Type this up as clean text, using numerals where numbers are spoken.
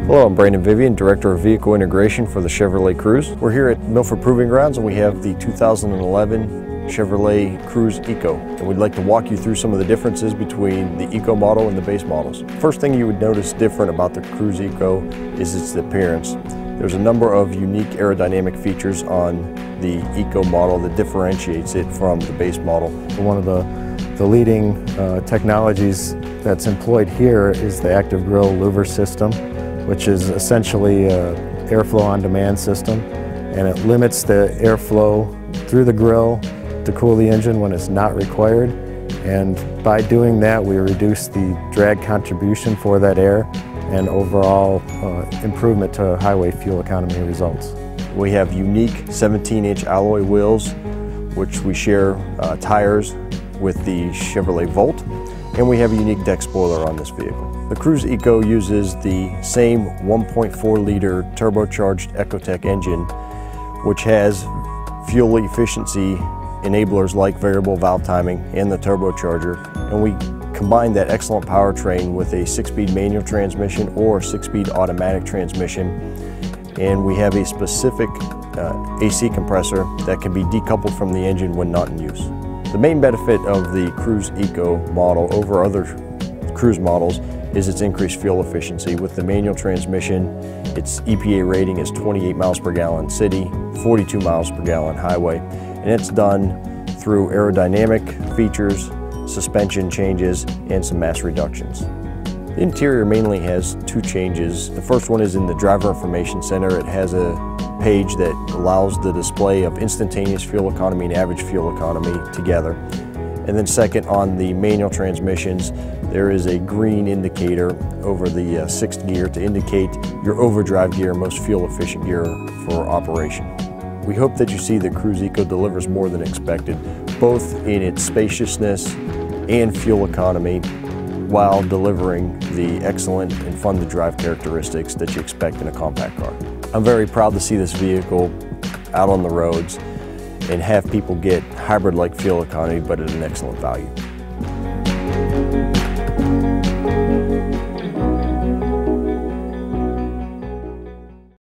Hello, I'm Brandon Vivian, Director of Vehicle Integration for the Chevrolet Cruze. We're here at Milford Proving Grounds and we have the 2011 Chevrolet Cruze Eco. And we'd like to walk you through some of the differences between the Eco model and the base models. First thing you would notice different about the Cruze Eco is its appearance. There's a number of unique aerodynamic features on the Eco model that differentiates it from the base model. One of the leading technologies that's employed here is the Active Grill Louver system, which is essentially an airflow on demand system, and it limits the airflow through the grill to cool the engine when it's not required, and by doing that we reduce the drag contribution for that air and overall improvement to highway fuel economy results. We have unique 17-inch alloy wheels, which we share tires with the Chevrolet Volt, and we have a unique deck spoiler on this vehicle. The Cruze Eco uses the same 1.4-liter turbocharged Ecotec engine, which has fuel efficiency enablers like variable valve timing and the turbocharger, and we combine that excellent powertrain with a 6-speed manual transmission or 6-speed automatic transmission, and we have a specific AC compressor that can be decoupled from the engine when not in use. The main benefit of the Cruze Eco model over other Cruze models is its increased fuel efficiency. With the manual transmission, its EPA rating is 28 miles per gallon city, 42 miles per gallon highway, and it's done through aerodynamic features, suspension changes, and some mass reductions. The interior mainly has two changes. The first one is in the driver information center. It has a page that allows the display of instantaneous fuel economy and average fuel economy together. And then second, on the manual transmissions, there is a green indicator over the 6th gear to indicate your overdrive gear, most fuel efficient gear for operation. We hope that you see that Cruze Eco delivers more than expected, both in its spaciousness and fuel economy, while delivering the excellent and fun to drive characteristics that you expect in a compact car. I'm very proud to see this vehicle out on the roads and have people get hybrid-like fuel economy, but at an excellent value.